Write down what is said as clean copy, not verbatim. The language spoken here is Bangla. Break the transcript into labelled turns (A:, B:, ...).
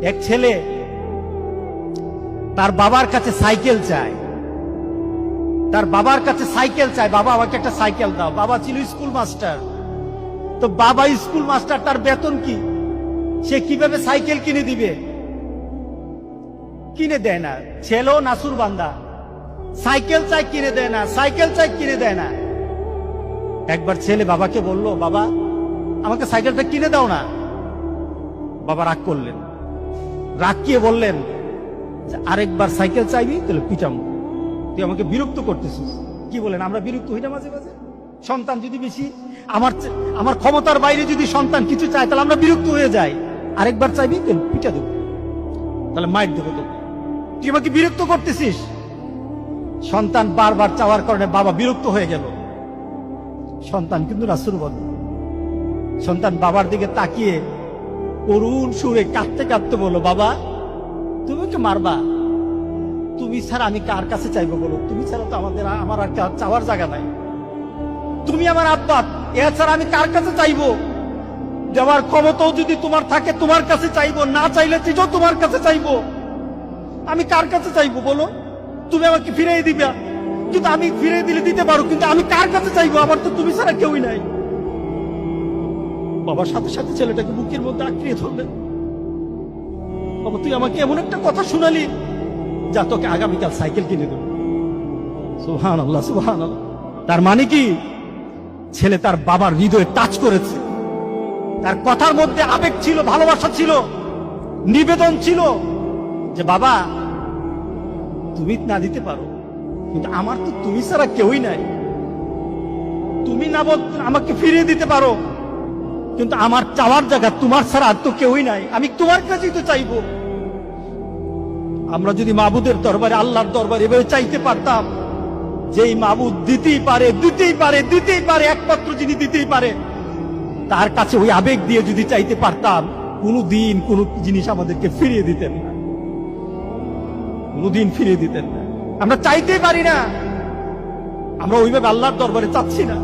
A: এক ছেলে তার বাবার কাছে সাইকেল চায়, তার বাবার কাছে সাইকেল চায়, বাবা আমাকে একটা সাইকেল দাও। বাবা ছিল স্কুল মাস্টার। তো বাবা স্কুল মাস্টার, তার বেতন কি, সে কিভাবে সাইকেল কিনে দিবে? কিনে দেয় না। ছেলেও নাসুর বান্দা, সাইকেল চাই কিনে দেয় না, সাইকেল চাই কিনে দেয় না। একবার ছেলে বাবাকে বলল, বাবা আমাকে সাইকেলটা কিনে দাও না। বাবা রাগ করলেন, রাগ কিয়ে বললেন, আরেকবার সাইকেল চাইবি তাহলে পিটামো, তুই আমাকে বিরক্ত করতেছিস। কি বলেন, আমরা বিরক্ত হই না মাঝে মাঝে? সন্তান যদি বেশি আমার ক্ষমতার বাইরে যদি সন্তান কিছু চায় তাহলে আমরা বিরক্ত হয়ে যাই। আরেকবার চাইবি তাহলে পিটা দেবো, তাহলে মাইর দেবো তো, তুই আমাকে বিরক্ত করতেছিস। সন্তান বারবার চাওয়ার কারণে বাবা বিরক্ত হয়ে গেল। সন্তান কিন্তু রাসূল বলে, সন্তান বাবার দিকে তাকিয়ে করুণ সুরে কাঁদতে কাঁদতে বলল, বাবা তুমি ওকে মারবা? তুমি ছাড়া আমি কার কাছে চাইবো বলো? তুমি ছাড়া তো আমার আর চাওয়ার জায়গা নাই। তুমি আমার আব্বা, এছাড়া আমি কার কাছে চাইবো? যাওয়ার ক্ষমতাও যদি তোমার থাকে তোমার কাছে চাইবো, না চাইলে চিঠো তোমার কাছে চাইবো। আমি কার কাছে চাইবো বলো? তুমি আমাকে ফিরিয়ে দিবা, কিন্তু আমি ফিরিয়ে দিলে দিতে পারো, কিন্তু আমি কার কাছে চাইবো? আমার তো তুমি ছাড়া কেউই নাই। বাবার সাথে সাথে ছেলেটাকে বুকের মধ্যে আঁকড়িয়ে ধরলেন। বাবা তুই আমাকে এমন একটা কথা শুনালি, যা তোকে আগামীকাল সাইকেল কিনে দেবো। সুবহানাল্লাহ, সুবহানাল্লাহ। তার মানে কি, ছেলে তার বাবার হৃদয়ে টাচ করেছে। তার কথার মধ্যে আবেগ ছিল, ভালোবাসা ছিল, নিবেদন ছিল যে বাবা তুমি না দিতে পারো, কিন্তু আমার তো তুমি ছাড়া কেউই নাই। তুমি না আমাকে ফিরিয়ে দিতে পারো, কিন্তু আমার চাওয়ার জায়গা তোমার ছাড়া আর তো কেউই নাই, আমি তোমার কাছেই তো চাইবো। আমরা যদি মাবুদের দরবারে, আল্লাহর দরবারে এভাবে চাইতে পারতাম, যেই মাবুদ দিতেই পারে, দিতেই পারে, দিতেই পারে, একমাত্র যিনি দিতেই পারে, তার কাছে ওই আবেগ দিয়ে যদি চাইতে পারতাম, কোনদিন কোন জিনিস আমাদেরকে ফিরিয়ে দিতেন না, কোনদিন ফিরিয়ে দিতেন না। আমরা চাইতেই পারি না, আমরা ওইভাবে আল্লাহর দরবারে চাচ্ছি না।